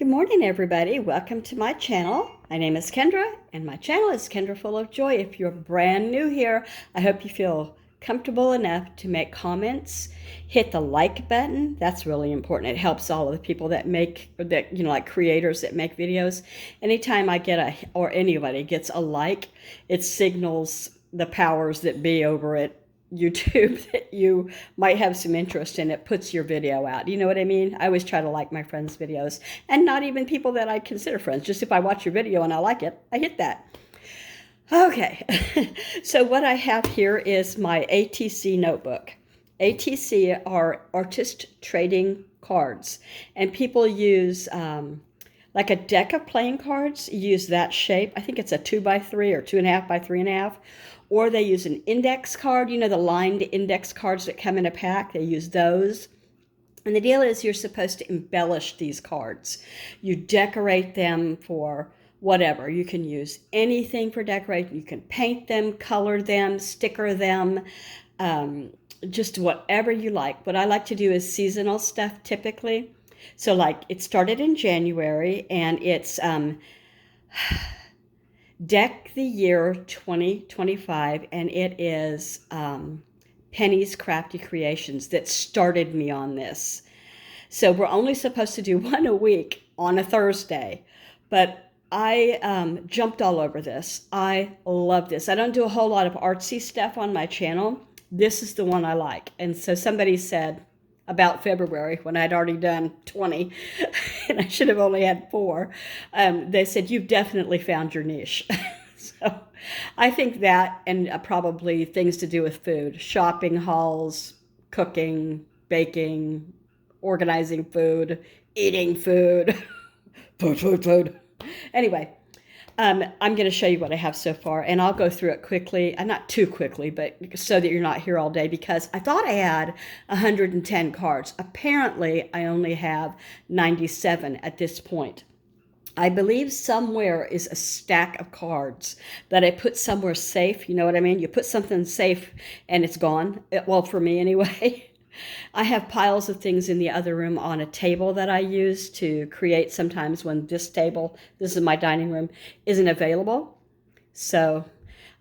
Good morning, everybody. Welcome to my channel. My name is Kendra, and my channel is Kendra Full of Joy. If you're brand new here, I hope you feel comfortable enough to make comments. Hit the like button. That's really important. It helps all of the people that like creators that make videos. Anytime I get or anybody gets a like, it signals the powers that be over at YouTube that you might have some interest in. It puts your video out. You know what I mean? I always try to like my friends' videos, and not even people that I consider friends. Just if I watch your video and I like it, I hit that. Okay, so what I have here is my ATC notebook. ATC are artist trading cards, and people use like a deck of playing cards, use that shape. I think it's a 2x3 or 2.5 by 3.5. Or they use an index card, you know, the lined index cards that come in a pack. They use those. And the deal is you're supposed to embellish these cards. You decorate them for whatever. You can use anything for decorating. You can paint them, color them, sticker them, just whatever you like. What I like to do is seasonal stuff typically. So like it started in January, and it's Deck the Year 2025, and it is Penny's Crafty Creations that started me on this. So we're only supposed to do one a week on a Thursday, but I jumped all over this. I love this. I don't do a whole lot of artsy stuff on my channel. This is the one I like. And so somebody said about February, when I'd already done 20, and I should have only had 4, they said, you've definitely found your niche. So I think that, and probably things to do with food, shopping hauls, cooking, baking, organizing food, eating food, food. Anyway, I'm going to show you what I have so far, and I'll go through it quickly, not too quickly, but so that you're not here all day, because I thought I had 110 cards. Apparently, I only have 97 at this point. I believe somewhere is a stack of cards that I put somewhere safe. You know what I mean? You put something safe and it's gone. Well, for me anyway. I have piles of things in the other room on a table that I use to create sometimes when this is my dining room, isn't available. So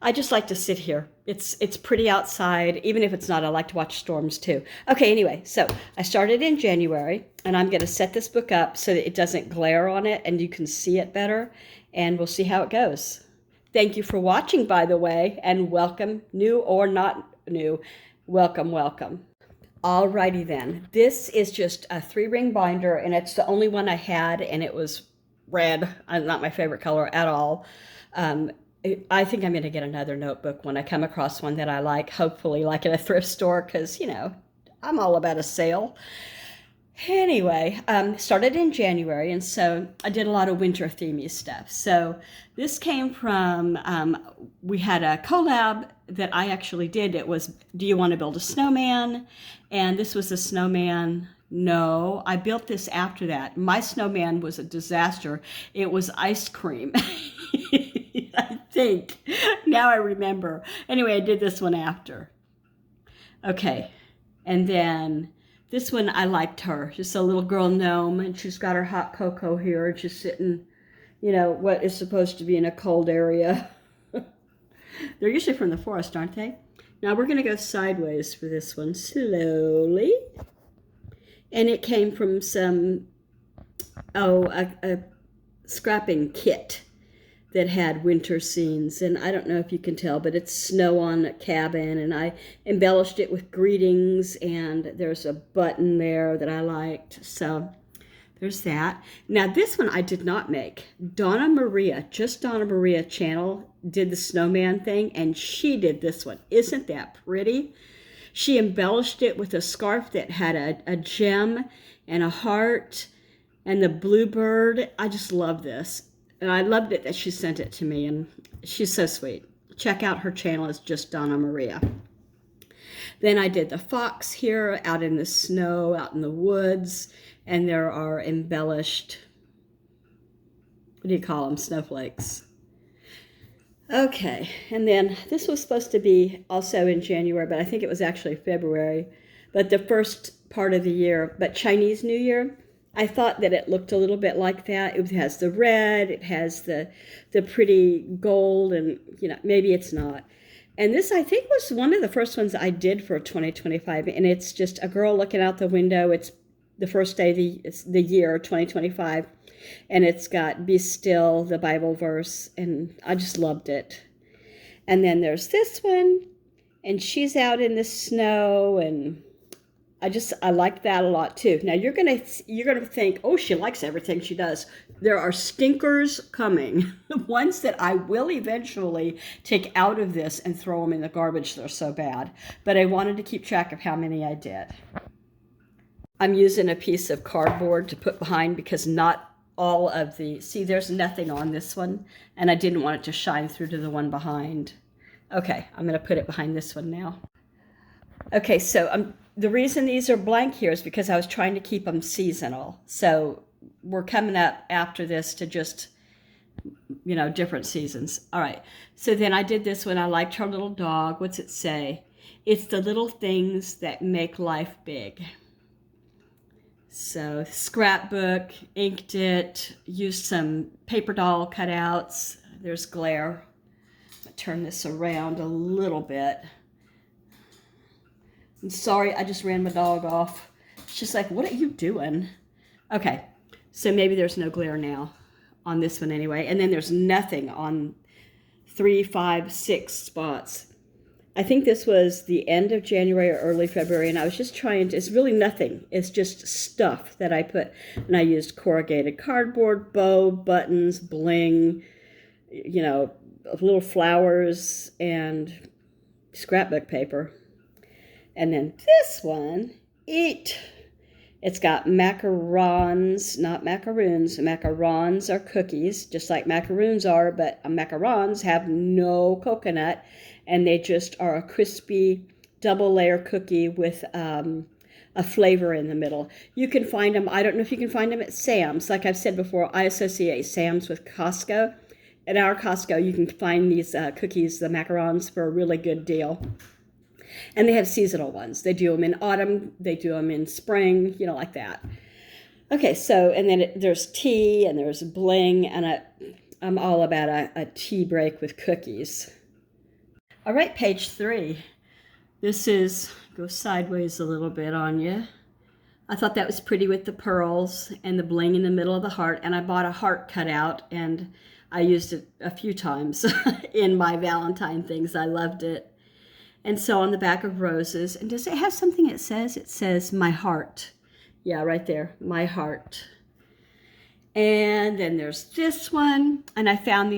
I just like to sit here. It's pretty outside. Even if it's not, I like to watch storms too. Okay, anyway, so I started in January, and I'm going to set this book up so that it doesn't glare on it and you can see it better, and we'll see how it goes. Thank you for watching, by the way, and welcome, new or not new. Welcome, welcome. Alrighty then. This is just a 3-ring binder, and it's the only one I had, and it was red. Not my favorite color at all. I think I'm going to get another notebook when I come across one that I like, hopefully like at a thrift store, because, you know, I'm all about a sale. Anyway, started in January, and so I did a lot of winter themey stuff. So this came from, we had a collab that I actually did. It was, do you want to build a snowman? And this was a snowman. No, I built this after that. My snowman was a disaster. It was ice cream. I think. Now I remember. Anyway, I did this one after. Okay. And then this one, I liked her. Just a little girl gnome, and she's got her hot cocoa here, and she's sitting, you know, what is supposed to be in a cold area. They're usually from the forest, aren't they? Now we're going to go sideways for this one, slowly. And it came from some, a scrapping kit that had winter scenes, and I don't know if you can tell, but it's snow on a cabin, and I embellished it with greetings, and there's a button there that I liked, so there's that. Now this one I did not make. Donna Maria channel did the snowman thing, and she did this one. Isn't that pretty? She embellished it with a scarf that had a gem and a heart and the bluebird. I just love this. And I loved it that she sent it to me, and she's so sweet. Check out her channel. It's just Donna Maria. Then I did the fox here out in the snow, out in the woods, and there are embellished, what do you call them, snowflakes. Okay, and then this was supposed to be also in January, but I think it was actually February. But the first part of the year, but Chinese New Year, I thought that it looked a little bit like that. It has the red, it has the pretty gold, and maybe it's not. And this, I think, was one of the first ones I did for 2025, and it's just a girl looking out the window. It's the first day of the year 2025, and it's got "Be still," the Bible verse, and I just loved it. And then there's this one, and she's out in the snow, and I like that a lot too. Now you're gonna think, oh, she likes everything she does. There are stinkers coming, ones that I will eventually take out of this and throw them in the garbage. They're so bad. But I wanted to keep track of how many I did. I'm using a piece of cardboard to put behind because not all of see, there's nothing on this one, and I didn't want it to shine through to the one behind. Okay, I'm gonna put it behind this one now. Okay, so the reason these are blank here is because I was trying to keep them seasonal. So we're coming up after this to just, different seasons. All right, so then I did this one. I liked her little dog. What's it say? It's the little things that make life big. So scrapbook, inked it, used some paper doll cutouts. There's glare. I'll turn this around a little bit. I'm sorry, I just ran my dog off. She's like, what are you doing? Okay, so maybe there's no glare now on this one anyway. And then there's nothing on 3, 5, 6 spots. I think this was the end of January or early February, and I was just trying to, it's really nothing. It's just stuff that I put, and I used corrugated cardboard, bow, buttons, bling, little flowers, and scrapbook paper. And then this one, it's got macarons, not macaroons. Macarons are cookies, just like macaroons are, but macarons have no coconut, and they just are a crispy double layer cookie with a flavor in the middle. You can find them, I don't know if you can find them at Sam's. Like I've said before, I associate Sam's with Costco. At our Costco, you can find these cookies, the macarons, for a really good deal. And they have seasonal ones. They do them in autumn, they do them in spring, like that. Okay, so, and then there's tea, and there's bling, and I'm all about a tea break with cookies. All right, page 3. This is, go sideways a little bit on you. I thought that was pretty with the pearls and the bling in the middle of the heart, and I bought a heart cutout, and I used it a few times in my Valentine things. I loved it. And so on the back of roses, and does it have something it says? It says, my heart. Yeah, right there, my heart. And then there's this one, and I found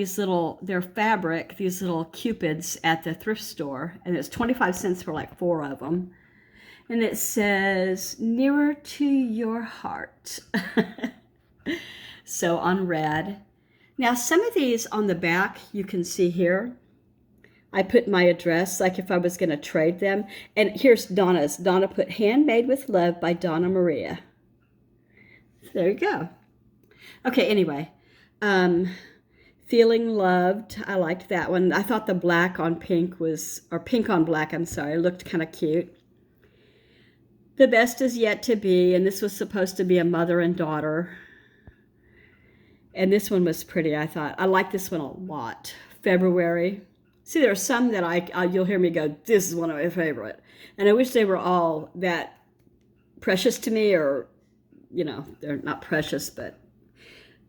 they're fabric, these little cupids at the thrift store, and it's 25 cents for like 4 of them. And it says, nearer to your heart. So on red. Now some of these on the back, you can see here, I put my address, like if I was going to trade them. And here's Donna's. Donna put Handmade with Love by Donna Maria. There you go. Okay, anyway. Feeling Loved. I liked that one. I thought the black on pink or pink on black, I'm sorry, looked kind of cute. The Best Is Yet to Be, and this was supposed to be a mother and daughter. And this one was pretty, I thought. I like this one a lot. February. See, there are some that you'll hear me go, this is one of my favorite. And I wish they were all that precious to me, or, they're not precious, but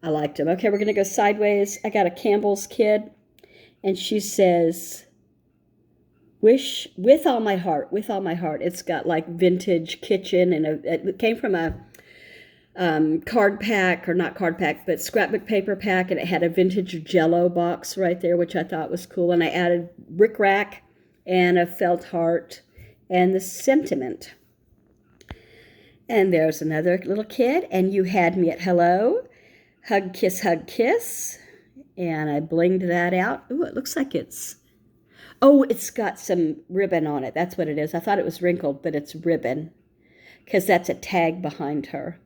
I liked them. Okay, we're going to go sideways. I got a Campbell's Kid, and she says, wish with all my heart, with all my heart. It's got like vintage kitchen, and it came from a card pack, or not card pack, but scrapbook paper pack, and it had a vintage Jello box right there, which I thought was cool. And I added rickrack and a felt heart and the sentiment. And there's another little kid, and You Had Me at Hello, hug, kiss, and I blinged that out. Ooh, it looks like it's got some ribbon on it. That's what it is. I thought it was wrinkled, but it's ribbon, because that's a tag behind her.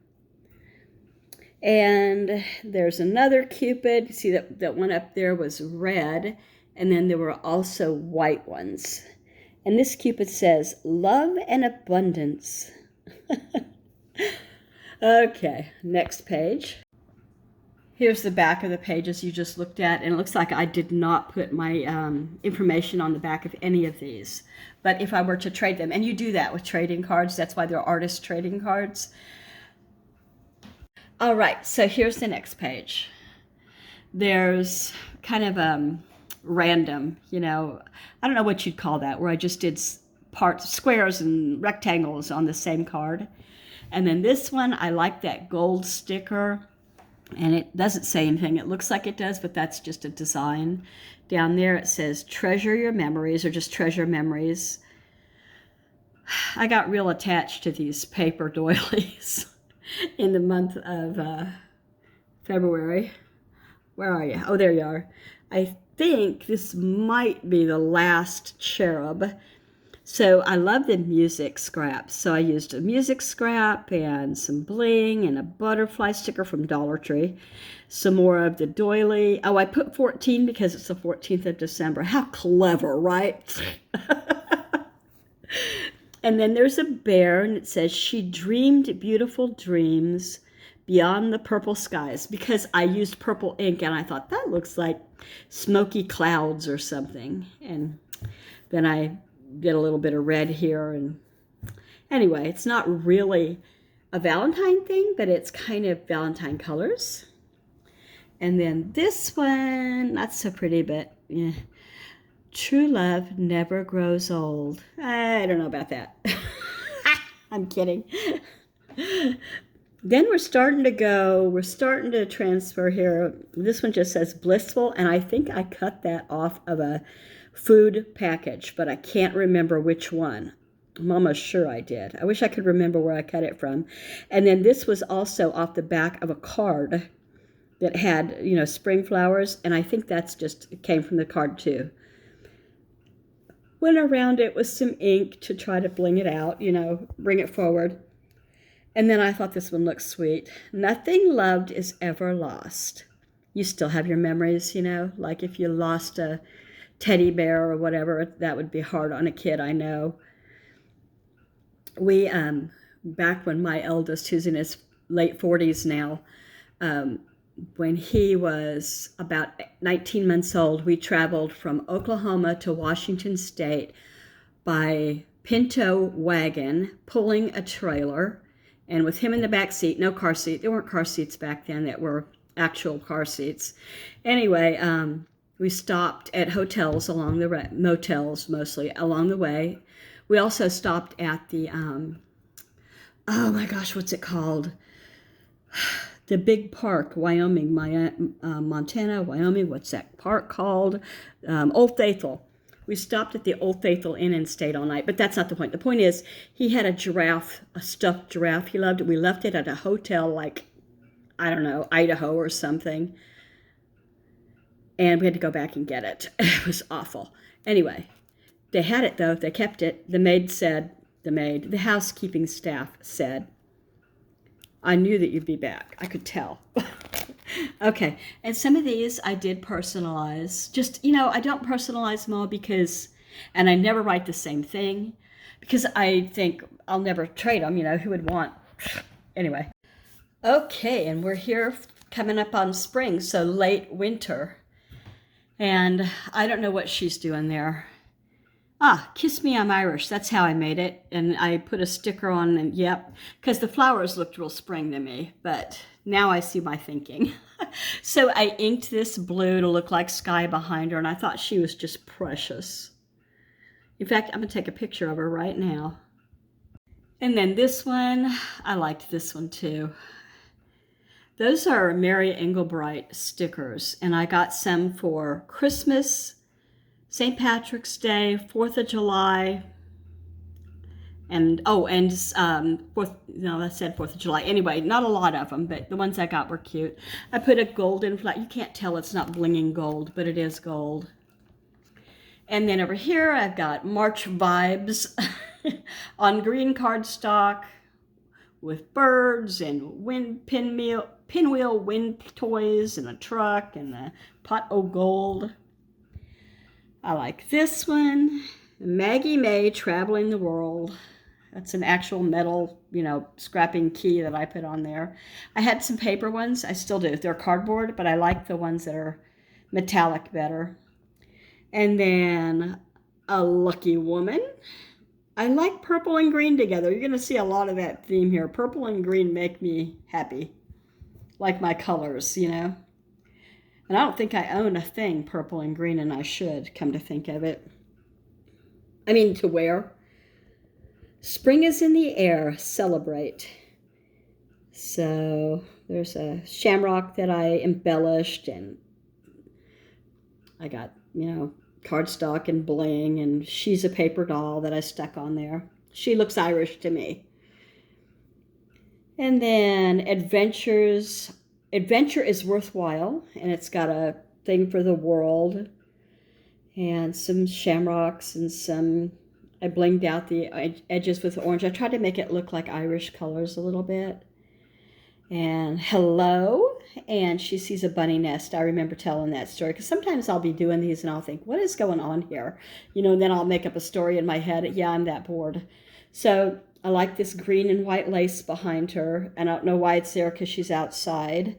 And there's another Cupid. See, that one up there was red, and then there were also white ones. And this Cupid says, love and abundance. Okay, next page. Here's the back of the pages you just looked at, and it looks like I did not put my information on the back of any of these. But if I were to trade them, and you do that with trading cards, that's why they're artist trading cards. All right, so here's the next page. There's kind of random, you know, I don't know what you'd call that, where I just did parts, squares and rectangles on the same card. And then this one, I like that gold sticker, and it doesn't say anything. It looks like it does, but that's just a design. Down there it says treasure your memories, or just treasure memories. I got real attached to these paper doilies in the month of February. Where are you? Oh, there you are. I think this might be the last cherub. So I love the music scraps. So I used a music scrap and some bling and a butterfly sticker from Dollar Tree. Some more of the doily. Oh, I put 14 because it's the 14th of December. How clever, right? And then there's a bear, and it says, she dreamed beautiful dreams beyond the purple skies, because I used purple ink and I thought that looks like smoky clouds or something. And then I did a little bit of red here. And anyway, it's not really a Valentine thing, but it's kind of Valentine colors. And then this one, not so pretty, but yeah. True love never grows old. I don't know about that. I'm kidding. Then we're starting to transfer here. This one just says blissful, and I think I cut that off of a food package, but I can't remember which one. I'm almost sure I did. I wish I could remember where I cut it from. And then this was also off the back of a card that had, you know, spring flowers, and I think that's just, it came from the card too. Went around it with some ink to try to bling it out, you know, bring it forward. And then I thought this one looked sweet. Nothing loved is ever lost. You still have your memories, you know, like if you lost a teddy bear or whatever, that would be hard on a kid, I know. We, back when my eldest, who's in his late 40s now, when he was about 19 months old, we traveled from Oklahoma to Washington State by Pinto wagon, pulling a trailer, and with him in the back seat, no car seat. There weren't car seats back then that were actual car seats. Anyway, we stopped at hotels along the motels mostly along the way. We also stopped at the, oh my gosh, what's it called? The big park, Wyoming, Montana, Wyoming, what's that park called? Old Faithful. We stopped at the Old Faithful Inn and stayed all night, but that's not the point. The point is, he had a giraffe, a stuffed giraffe he loved. We left it at a hotel like, I don't know, Idaho or something. And we had to go back and get it. It was awful. Anyway, they had it though, they kept it. The housekeeping staff said, I knew that you'd be back. I could tell. Okay, and some of these I did personalize. Just, you know, I don't personalize them all because, and I never write the same thing because I think I'll never trade them, you know, who would want, anyway. Okay, and we're here coming up on spring, so late winter. And I don't know what she's doing there. Ah, Kiss Me, I'm Irish. That's how I made it. And I put a sticker on, and yep, because the flowers looked real spring to me, but now I see my thinking. So I inked this blue to look like sky behind her, and I thought she was just precious. In fact, I'm going to take a picture of her right now. And then this one, I liked this one too. Those are Mary Engelbright stickers, and I got some for Christmas, St. Patrick's Day, 4th of July, and, I said 4th of July. Anyway, not a lot of them, but the ones I got were cute. I put a golden flag. You can't tell it's not blinging gold, but it is gold. And then over here, I've got March vibes on green cardstock with birds and pinwheel wind toys and a truck and a pot o' gold. I like this one, Maggie May Traveling the World. That's an actual metal, scrapping key that I put on there. I had some paper ones. I still do. They're cardboard, but I like the ones that are metallic better. And then a lucky woman. I like purple and green together. You're going to see a lot of that theme here. Purple and green make me happy. Like my colors, And I don't think I own a thing purple and green, and I should, come to think of it. I mean, to wear. Spring is in the air. Celebrate. So there's a shamrock that I embellished, and I got, cardstock and bling, and she's a paper doll that I stuck on there. She looks Irish to me. And then adventure is worthwhile, and it's got a thing for the world, and some shamrocks and I blinged out the edges with orange. I tried to make it look like Irish colors a little bit. And hello, and she sees a bunny nest. I remember telling that story, because sometimes I'll be doing these and I'll think, what is going on here? And then I'll make up a story in my head. Yeah, I'm that bored. So I like this green and white lace behind her. I don't know why it's there, because she's outside.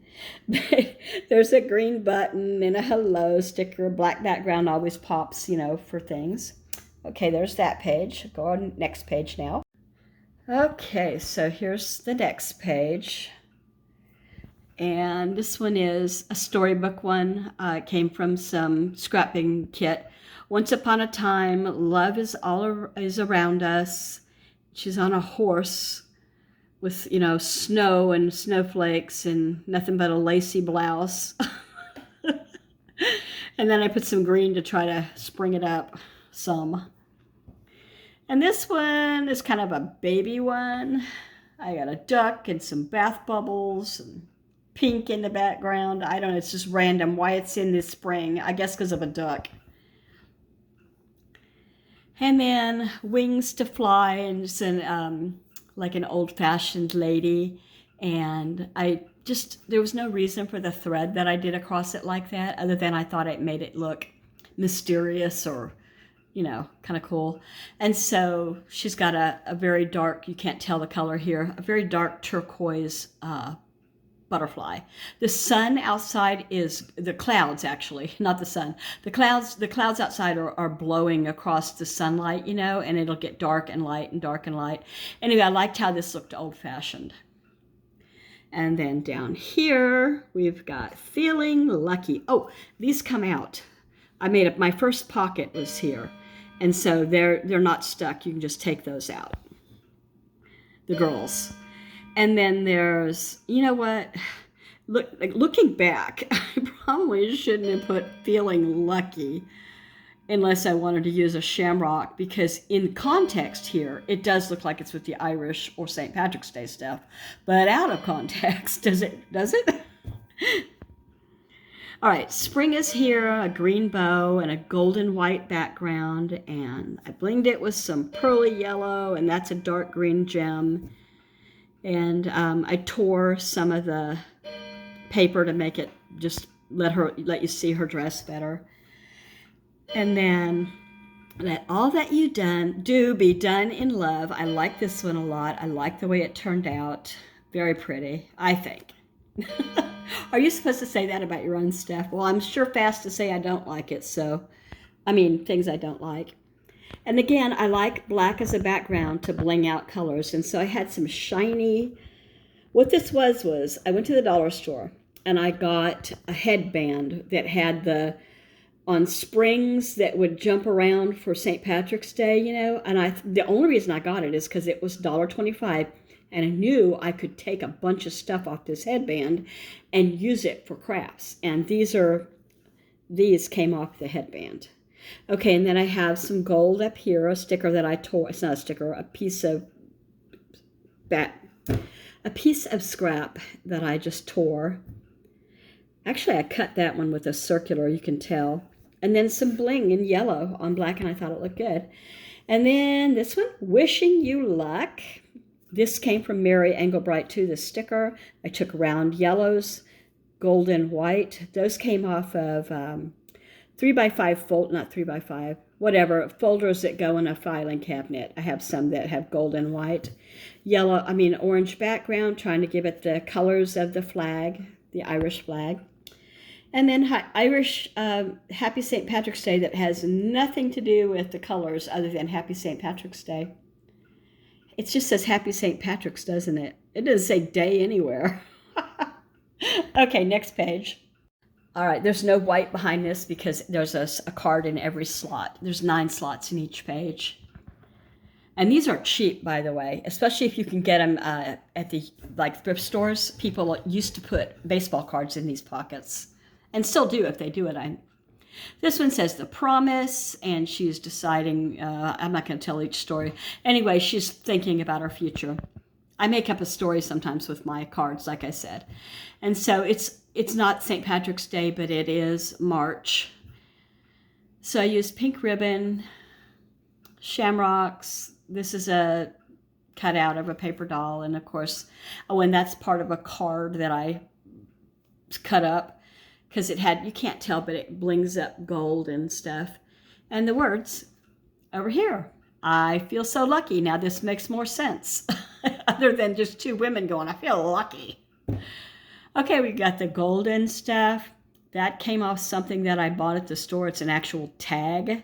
But there's a green button and a hello sticker. A black background always pops, for things. Okay, there's that page. Go on next page now. Okay, so here's the next page. And this one is a storybook one. It came from some scrapping kit. Once upon a time, love is around us. She's on a horse with, snow and snowflakes and nothing but a lacy blouse. And then I put some green to try to spring it up some. And this one is kind of a baby one. I got a duck and some bath bubbles and pink in the background. I don't know, it's just random why it's in this spring. I guess because of a duck. And then wings to fly, and just like an old-fashioned lady. And there was no reason for the thread that I did across it like that, other than I thought it made it look mysterious or, kind of cool. And so she's got a very dark, you can't tell the color here, a very dark turquoise butterfly. The sun outside is the clouds, actually, not the sun. The clouds outside are blowing across the sunlight, and it'll get dark and light and dark and light. Anyway, I liked how this looked old-fashioned. And then down here, we've got feeling lucky. Oh, these come out. I made up, my first pocket was here. And so they're not stuck. You can just take those out. The girls. And then there's, looking back, I probably shouldn't have put feeling lucky unless I wanted to use a shamrock, because in context here, it does look like it's with the Irish or St. Patrick's Day stuff. But out of context, does it? All right, spring is here, a green bow and a golden white background, and I blinged it with some pearly yellow, and that's a dark green gem. And I tore some of the paper to make it just let you see her dress better. And then let all that you do be done in love. I like this one a lot. I like the way it turned out. Very pretty, I think. Are you supposed to say that about your own stuff? Well, I'm sure fast to say I don't like it. Things I don't like. And again, I like black as a background to bling out colors. And so I had some shiny, what this was I went to the dollar store and I got a headband that had on springs that would jump around for St. Patrick's Day, and the only reason I got it is because it was $1.25. And I knew I could take a bunch of stuff off this headband and use it for crafts. And these came off the headband. Okay, and then I have some gold up here, a sticker that I tore. It's not a sticker, a piece of scrap that I just tore. Actually, I cut that one with a circular, you can tell. And then some bling in yellow on black, and I thought it looked good. And then this one, wishing you luck. This came from Mary Engelbright too, the sticker. I took round yellows, gold and white. Those came off of 3x5 fold, not 3x5, whatever, folders that go in a filing cabinet. I have some that have gold and white. Orange background, trying to give it the colors of the flag, the Irish flag. And then Irish Happy St. Patrick's Day that has nothing to do with the colors other than Happy St. Patrick's Day. It just says Happy St. Patrick's, doesn't it? It doesn't say day anywhere. Okay, next page. All right, there's no white behind this because there's a card in every slot. There's 9 slots in each page. And these are cheap, by the way, especially if you can get them at the thrift stores. People used to put baseball cards in these pockets, and still do if they do it. This one says The Promise, and she's deciding, I'm not going to tell each story. Anyway, she's thinking about her future. I make up a story sometimes with my cards, like I said. And so it's not St. Patrick's Day, but it is March. So I used pink ribbon, shamrocks. This is a cutout of a paper doll. And of course, and that's part of a card that I cut up because it had, you can't tell, but it blings up gold and stuff. And the words over here, I feel so lucky. Now this makes more sense other than just 2 women going, I feel lucky. Okay, we got the golden stuff. That came off something that I bought at the store. It's an actual tag.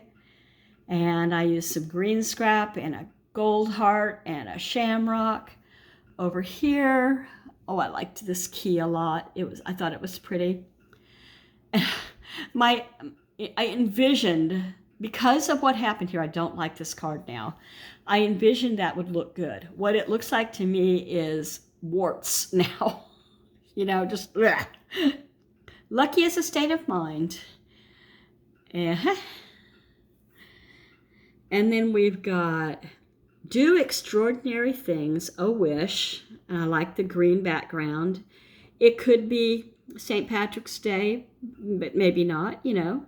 And I used some green scrap and a gold heart and a shamrock. Over here, oh, I liked this key a lot. I thought it was pretty. I envisioned, because of what happened here, I don't like this card now. I envisioned that would look good. What it looks like to me is warts now. You know, just bleh. Lucky is a state of mind. And then we've got Do Extraordinary Things, a Wish. And I like the green background. It could be St. Patrick's Day, but maybe not, you know.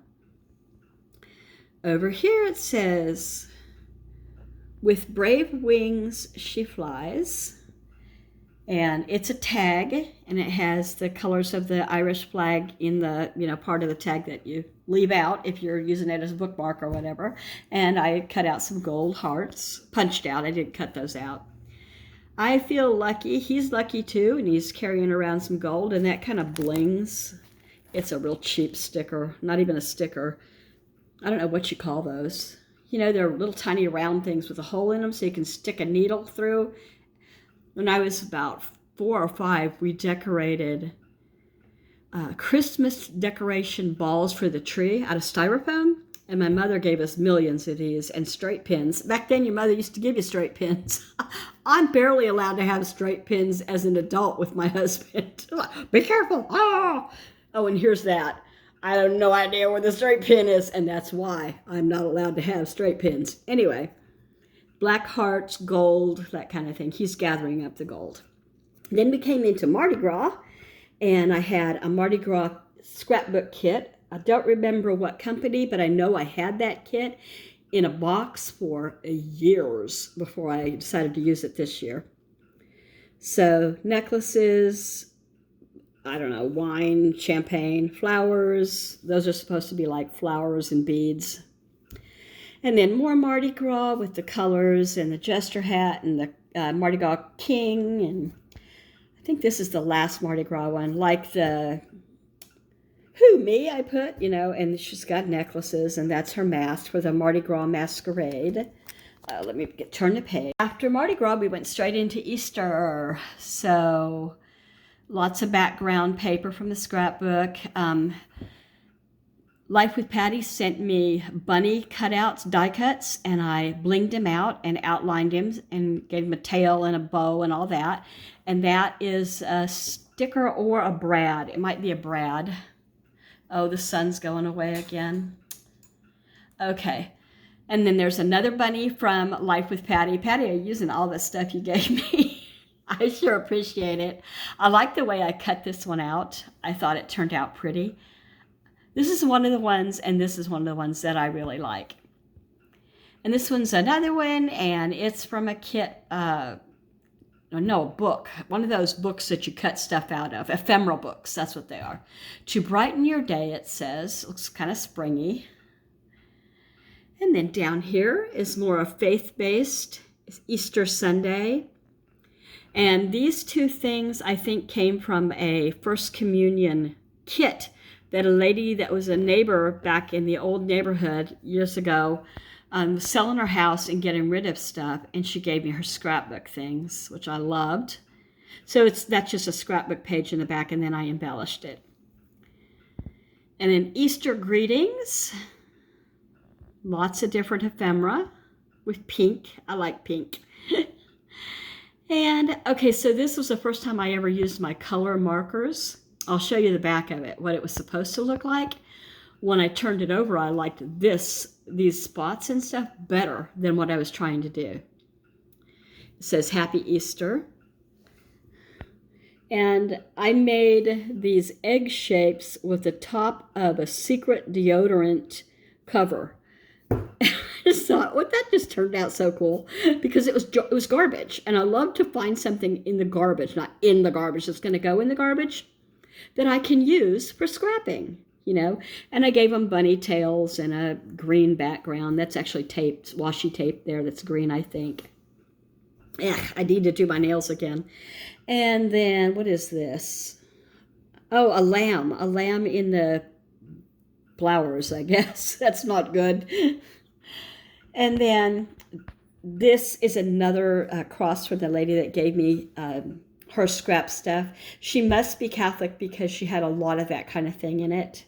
Over here it says, With brave wings she flies. And it's a tag, and it has the colors of the Irish flag in the, part of the tag that you leave out if you're using it as a bookmark or whatever. And I cut out some gold hearts, punched out. I didn't cut those out. I feel lucky. He's lucky too, and he's carrying around some gold, and that kind of blings. It's a real cheap sticker, not even a sticker. I don't know what you call those. They're little tiny round things with a hole in them so you can stick a needle through. When I was about 4 or 5, we decorated Christmas decoration balls for the tree out of styrofoam. And my mother gave us millions of these and straight pins. Back then, your mother used to give you straight pins. I'm barely allowed to have straight pins as an adult with my husband. Be careful. Oh, and here's that. I have no idea where the straight pin is, and that's why I'm not allowed to have straight pins. Anyway. Black hearts, gold, that kind of thing. He's gathering up the gold. Then we came into Mardi Gras, and I had a Mardi Gras scrapbook kit. I don't remember what company, but I know I had that kit in a box for years before I decided to use it this year. So necklaces, I don't know, wine, champagne, flowers. Those are supposed to be like flowers and beads. And then more Mardi Gras with the colors and the jester hat and the Mardi Gras king. And I think this is the last Mardi Gras one. Like the, me, I put, and she's got necklaces. And that's her mask for the Mardi Gras masquerade. Let me turn the page. After Mardi Gras, we went straight into Easter. So lots of background paper from the scrapbook. Life with Patty sent me bunny cutouts, die cuts, and I blinged him out and outlined him and gave him a tail and a bow and all that. And that is a sticker or a brad. It might be a brad. Oh, the sun's going away again. Okay. And then there's another bunny from Life with Patty. Patty, I'm using all the stuff you gave me. I sure appreciate it. I like the way I cut this one out. I thought it turned out pretty. This is one of the ones, and this is one of the ones that I really like. And this one's another one, and it's from a kit, a book. One of those books that you cut stuff out of. Ephemeral books, that's what they are. To brighten your day, it says. Looks kind of springy. And then down here is more a faith-based Easter Sunday. And these two things, I think, came from a First Communion kit that a lady that was a neighbor back in the old neighborhood years ago was selling her house and getting rid of stuff. And she gave me her scrapbook things, which I loved. So that's just a scrapbook page in the back, and then I embellished it. And then Easter greetings. Lots of different ephemera with pink. I like pink. And, okay, so this was the first time I ever used my color markers. I'll show you the back of it, what it was supposed to look like. When I turned it over, I liked these spots and stuff better than what I was trying to do. It says Happy Easter. And I made these egg shapes with the top of a secret deodorant cover. I just thought, well, that just turned out so cool because it was garbage. And I love to find something in the garbage, not in the garbage, that's going to go in the garbage, that I can use for scrapping, you know. And I gave them bunny tails and a green background. That's actually taped, washi tape there. That's green, I think. Yeah, I need to do my nails again. And then, what is this? Oh, a lamb in the flowers, I guess. That's not good. And then this is another cross from the lady that gave me her scrap stuff. She must be Catholic because she had a lot of that kind of thing in it.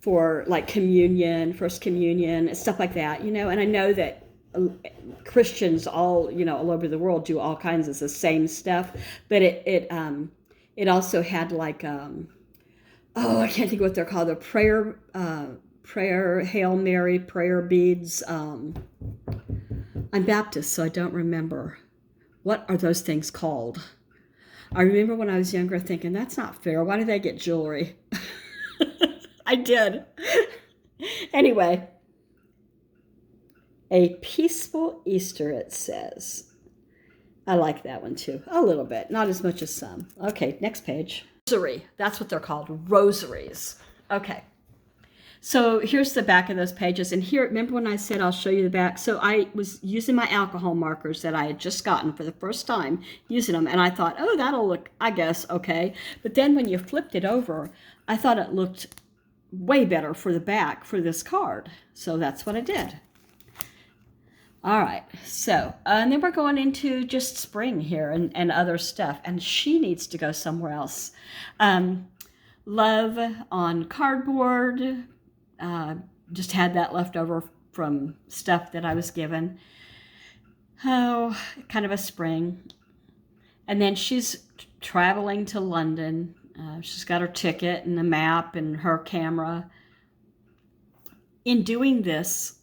For like communion, first communion, stuff like that, you know. And I know that Christians all over the world do all kinds of the same stuff, but it also had like I can't think of what they're called, the prayer Hail Mary prayer beads. I'm Baptist, so I don't remember what are those things called. I remember when I was younger thinking, that's not fair, why do they get jewelry? I did. Anyway, a peaceful Easter, it says. I like that one too, a little bit, not as much as some. Okay, next page. Rosary, that's what they're called, rosaries. Okay, so here's the back of those pages. And here, remember when I said I'll show you the back? So I was using my alcohol markers that I had just gotten for the first time, using them. And I thought, oh, that'll look, I guess, okay. But then when you flipped it over, I thought it looked way better for the back for this card. So that's what I did. All right, so, and then we're going into just spring here and other stuff, and she needs to go somewhere else. Love on cardboard, just had that left over from stuff that I was given. Oh, kind of a spring. And then she's traveling to London. She's got her ticket and the map and her camera. In doing this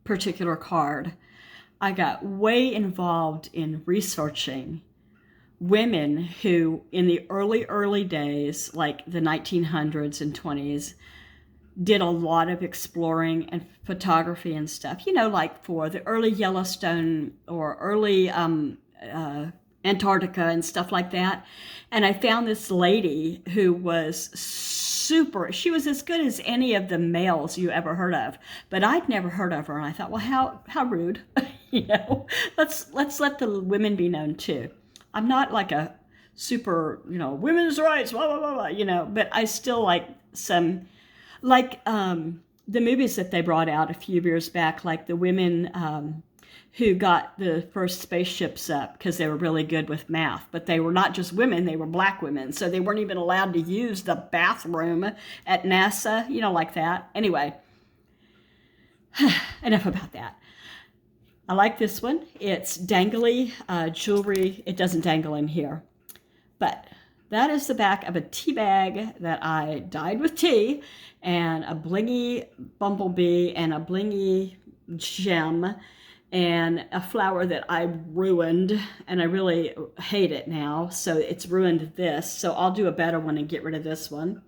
particular card, I got way involved in researching women who in the early days, like the 1900s and 20s, did a lot of exploring and photography and stuff, you know, like for the early Yellowstone or early Antarctica and stuff like that. And I found this lady who was she was as good as any of the males you ever heard of, but I'd never heard of her. And I thought, well, how rude, you know, let's let the women be known too. I'm not like a super, you know, women's rights, blah, blah, blah, blah, you know, but I still like some, like the movies that they brought out a few years back, like the women who got the first spaceships up because they were really good with math. But they were not just women, they were black women. So they weren't even allowed to use the bathroom at NASA, you know, like that. Anyway, enough about that. I like this one. It's dangly jewelry. It doesn't dangle in here. But that is the back of a tea bag that I dyed with tea, and a blingy bumblebee and a blingy gem, and a flower that I ruined, and I really hate it now, so it's ruined this. So I'll do a better one and get rid of this one.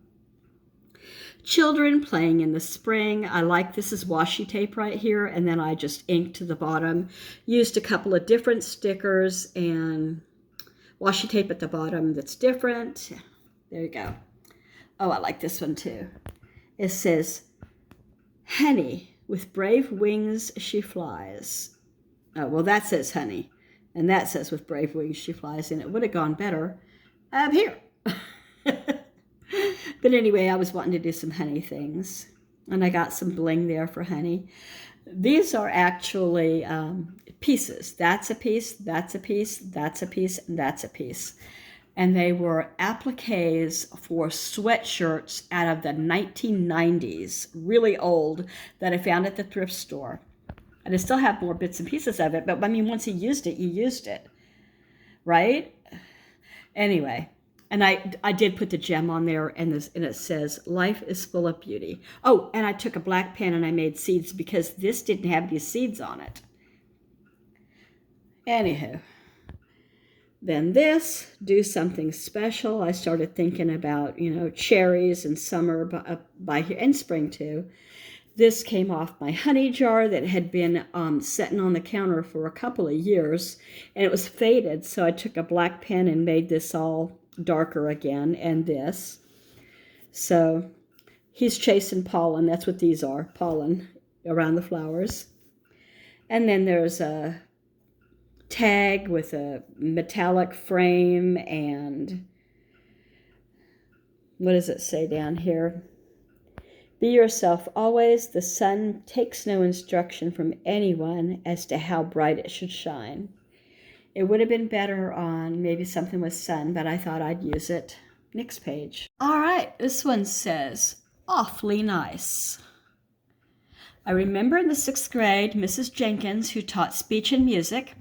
Children playing in the spring. I like, this is washi tape right here, and then I just inked to the bottom. Used a couple of different stickers and washi tape at the bottom that's different. There you go. Oh, I like this one too. It says, honey, with brave wings she flies. Oh, well, that says honey. And that says with brave wings she flies. And it would have gone better up here. But anyway, I was wanting to do some honey things. And I got some bling there for honey. These are actually pieces. That's a piece, that's a piece, that's a piece, and that's a piece. And they were appliques for sweatshirts out of the 1990s, really old, that I found at the thrift store. And I still have more bits and pieces of it, but I mean, once you used it, right? Anyway, and I did put the gem on there, and it says, life is full of beauty. Oh, and I took a black pen and I made seeds because this didn't have any seeds on it. Anywho. Then this, do something special. I started thinking about, cherries and summer by here, and spring too. This came off my honey jar that had been sitting on the counter for a couple of years, and it was faded. So I took a black pen and made this all darker again, and this. So he's chasing pollen. That's what these are, pollen around the flowers. And then there's a tag with a metallic frame, and what does it say down here? Be yourself always. The sun takes no instruction from anyone as to how bright it should shine. It would have been better on maybe something with sun, but I thought I'd use it. Next page. All right, this one says, awfully nice. I remember in the 6th grade, Mrs. Jenkins, who taught speech and music,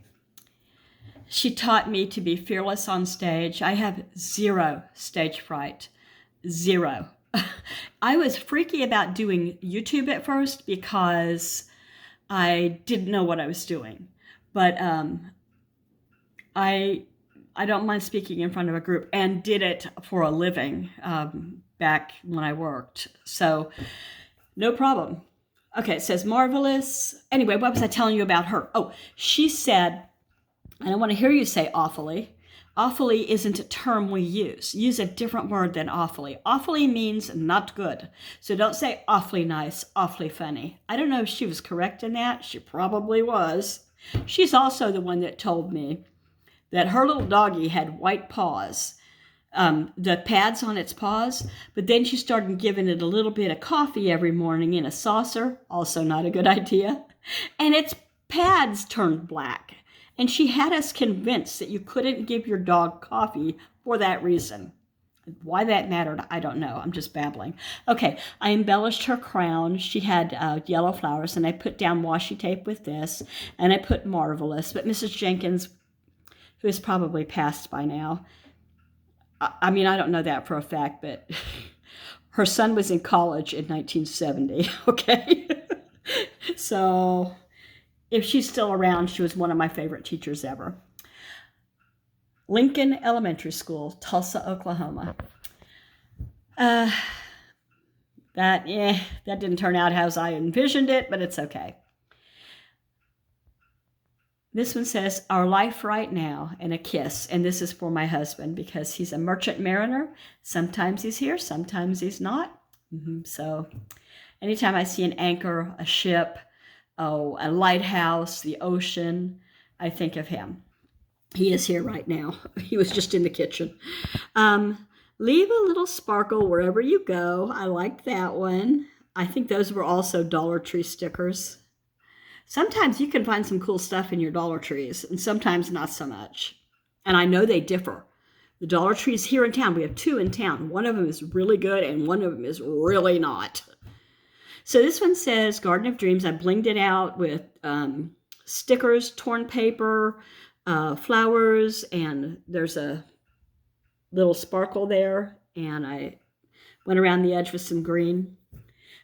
she taught me to be fearless on stage. I have 0 stage fright. 0. I was freaky about doing YouTube at first because I didn't know what I was doing. But I don't mind speaking in front of a group, and did it for a living back when I worked. So no problem. Okay, it says marvelous. Anyway, what was I telling you about her? Oh, she said, and I want to hear you say awfully. Awfully isn't a term we use. Use a different word than awfully. Awfully means not good. So don't say awfully nice, awfully funny. I don't know if she was correct in that. She probably was. She's also the one that told me that her little doggie had white paws, the pads on its paws, but then she started giving it a little bit of coffee every morning in a saucer, also not a good idea, and its pads turned black. And she had us convinced that you couldn't give your dog coffee for that reason. Why that mattered, I don't know. I'm just babbling. Okay, I embellished her crown. She had yellow flowers, and I put down washi tape with this, and I put marvelous. But Mrs. Jenkins, who is probably passed by now, I mean, I don't know that for a fact, but her son was in college in 1970, okay? So if she's still around, she was one of my favorite teachers ever. Lincoln Elementary School, Tulsa, Oklahoma. That didn't turn out as I envisioned it, but it's okay. This one says, our life right now, and a kiss. And this is for my husband because he's a merchant mariner. Sometimes he's here, sometimes he's not. So anytime I see an anchor, a ship, a lighthouse, the ocean, I think of him. He is here right now. He was just in the kitchen. Leave a little sparkle wherever you go. I like that one. I think those were also Dollar Tree stickers. Sometimes you can find some cool stuff in your Dollar Trees, and sometimes not so much. And I know they differ. The Dollar Trees here in town, we have 2 in town. One of them is really good, and one of them is really not. So this one says, Garden of Dreams. I blinged it out with stickers, torn paper, flowers, and there's a little sparkle there. And I went around the edge with some green.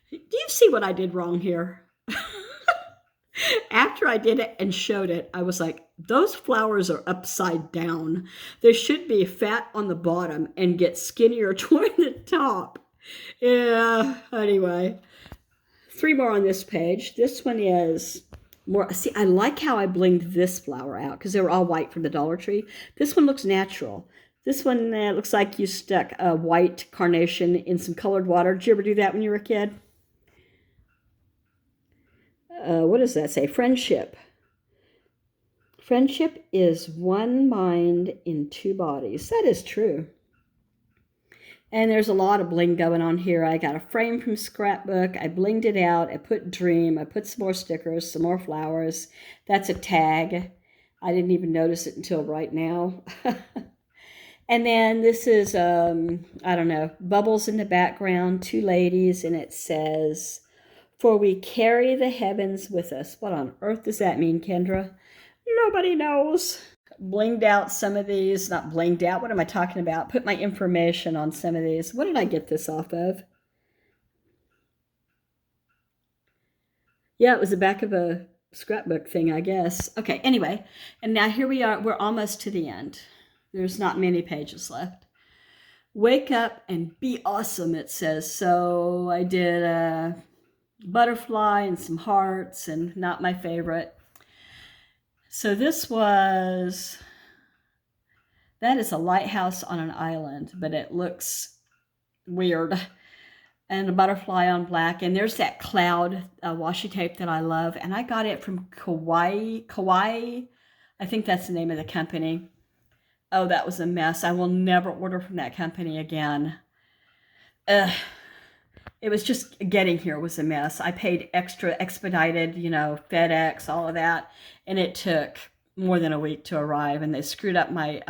Do you see what I did wrong here? After I did it and showed it, I was like, those flowers are upside down. They should be fat on the bottom and get skinnier toward the top. Yeah, anyway. 3 more on this page. This one is more, see, I like how I blinged this flower out because they were all white from the Dollar Tree. This one looks natural. This one looks like you stuck a white carnation in some colored water. Did you ever do that when you were a kid? What does that say? Friendship. Friendship is one mind in two bodies. That is true. And there's a lot of bling going on here. I got a frame from Scrapbook. I blinged it out. I put dream. I put some more stickers, some more flowers. That's a tag. I didn't even notice it until right now. And then this is, I don't know, bubbles in the background, two ladies, and it says, "For we carry the heavens with us." What on earth does that mean, Kendra? Nobody knows. Blinged out some of these, not blinged out, what am I talking about? Put my information on some of these. What did I get this off of? Yeah, it was the back of a scrapbook thing, I guess. Okay, anyway, and now here we are. We're almost to the end. There's not many pages left. Wake up and be awesome, it says. So I did a butterfly and some hearts, and not my favorite. So this was, that is a lighthouse on an island, but it looks weird. And a butterfly on black. And there's that cloud washi tape that I love. And I got it from Kawaii. I think that's the name of the company. Oh, that was a mess. I will never order from that company again. It was just getting here was a mess. I paid extra expedited, you know, FedEx, all of that. And it took more than a week to arrive. And they screwed up my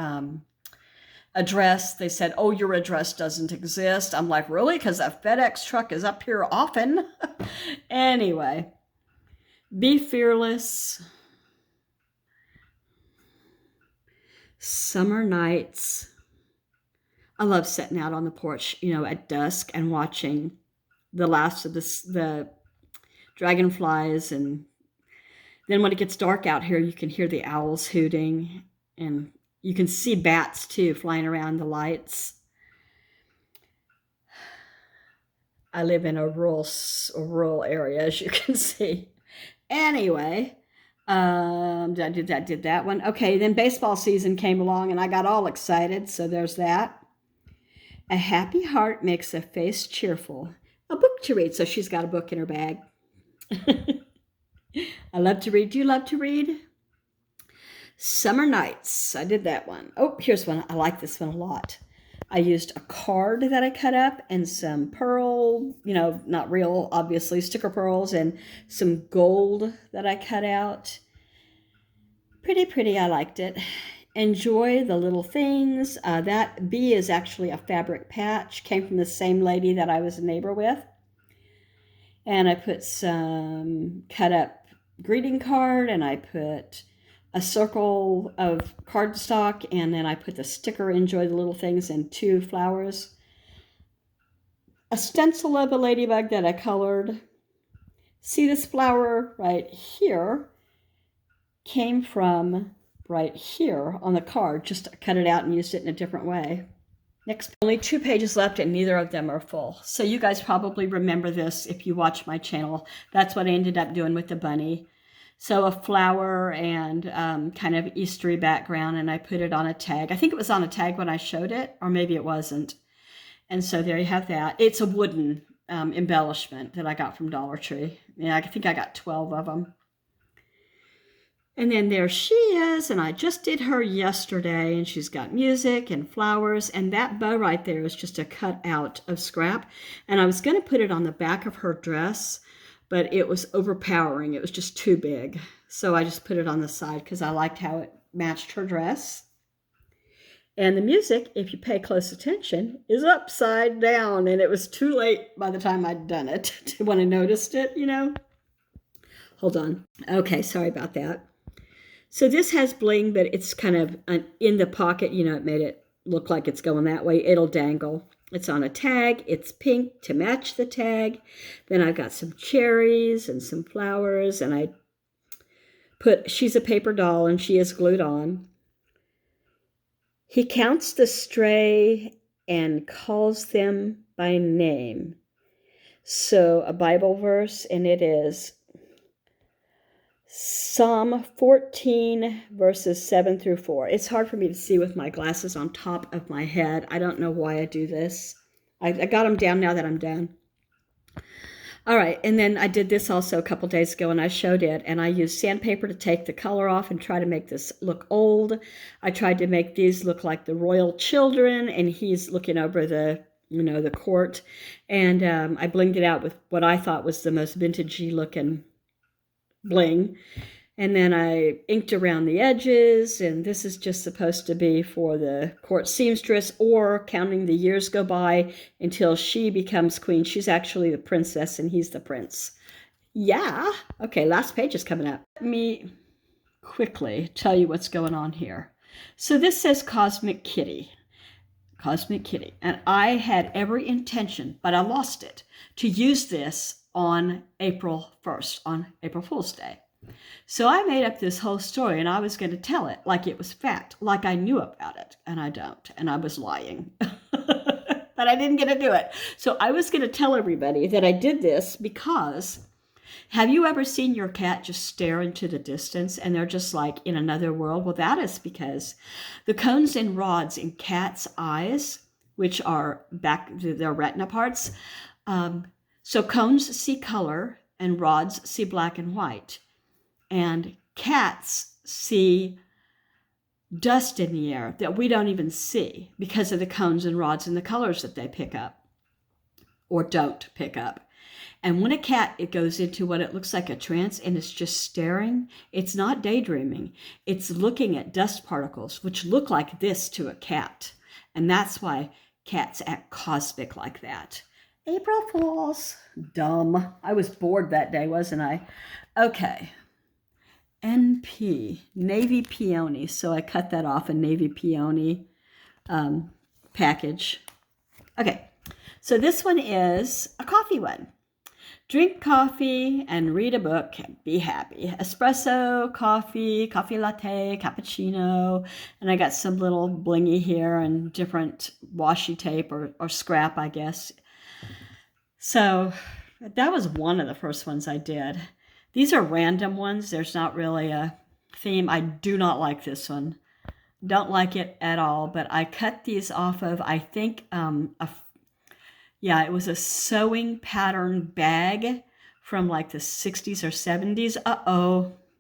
address. They said, "Oh, your address doesn't exist." I'm like, really? Because a FedEx truck is up here often. Anyway, be fearless. Summer nights. I love sitting out on the porch, you know, at dusk and watching the last of the dragonflies. And then when it gets dark out here, you can hear the owls hooting, and you can see bats too flying around the lights. I live in a rural area, as you can see. Anyway, did that one. Okay, then baseball season came along and I got all excited. So there's that. A happy heart makes a face cheerful. A book to read. So she's got a book in her bag. I love to read. Do you love to read? Summer nights. I did that one. Oh, here's one. I like this one a lot. I used a card that I cut up and some pearl, you know, not real, obviously, sticker pearls, and some gold that I cut out. Pretty pretty. I liked it. Enjoy the little things. That bee is actually a fabric patch. Came from the same lady that I was a neighbor with. And I put some cut up greeting card, and I put a circle of cardstock, and then I put the sticker, "Enjoy the little things," and two flowers. A stencil of a ladybug that I colored. See this flower right here came from right here on the card. Just cut it out and used it in a different way. Next, only 2 pages left and neither of them are full. So you guys probably remember this if you watch my channel. That's what I ended up doing with the bunny. So a flower and kind of Eastery background, and I put it on a tag. I think it was on a tag when I showed it, or maybe it wasn't. And so there you have that. It's a wooden embellishment that I got from Dollar Tree. Yeah, I think I got 12 of them. And then there she is, and I just did her yesterday, and she's got music and flowers, and that bow right there is just a cut out of scrap. And I was going to put it on the back of her dress, but it was overpowering. It was just too big. So I just put it on the side because I liked how it matched her dress. And the music, if you pay close attention, is upside down, and it was too late by the time I'd done it when I noticed it, you know. Hold on. Okay, sorry about that. So this has bling, but it's kind of in the pocket. You know, it made it look like it's going that way. It'll dangle. It's on a tag. It's pink to match the tag. Then I've got some cherries and some flowers, and I put, she's a paper doll, and she is glued on. He counts the stray and calls them by name. So a Bible verse, and it is Psalm 14, verses 7 through 4. It's hard for me to see with my glasses on top of my head. I don't know why I do this. I got them down now that I'm done. All right, and then I did this also a couple days ago, and I showed it, and I used sandpaper to take the color off and try to make this look old. I tried to make these look like the royal children, and he's looking over the, the court, and I blinged it out with what I thought was the most vintagey looking bling. And then I inked around the edges, and this is just supposed to be for the court seamstress, or counting the years go by until she becomes queen. She's actually the princess and he's the prince. Yeah. Okay, last page is coming up. Let me quickly tell you what's going on here. So this says Cosmic Kitty. Cosmic Kitty. And I had every intention, but I lost it, to use this on April 1st, on April Fool's Day. So I made up this whole story, and I was going to tell it like it was fact, like I knew about it, and I don't, and I was lying. But I didn't get to do it. So I was going to tell everybody that I did this because, have you ever seen your cat just stare into the distance and they're just like in another world? Well, that is because the cones and rods in cats' eyes, which are back to their retina parts, so cones see color and rods see black and white. And cats see dust in the air that we don't even see because of the cones and rods and the colors that they pick up or don't pick up. And when a cat, it goes into what it looks like a trance and it's just staring, it's not daydreaming. It's looking at dust particles, which look like this to a cat. And that's why cats act cosmic like that. April Fools. Dumb. I was bored that day, wasn't I? Okay. NP, Navy Peony. So I cut that off, a Navy Peony package. Okay, so this one is a coffee one. Drink coffee and read a book and be happy. Espresso, coffee, coffee latte, cappuccino. And I got some little blingy here and different washi tape or scrap, I guess. So that was one of the first ones I did. These are random ones. There's not really a theme. I do not like this one. Don't like it at all. But I cut these off of, I think, it was a sewing pattern bag from like the 60s or 70s. Uh-oh.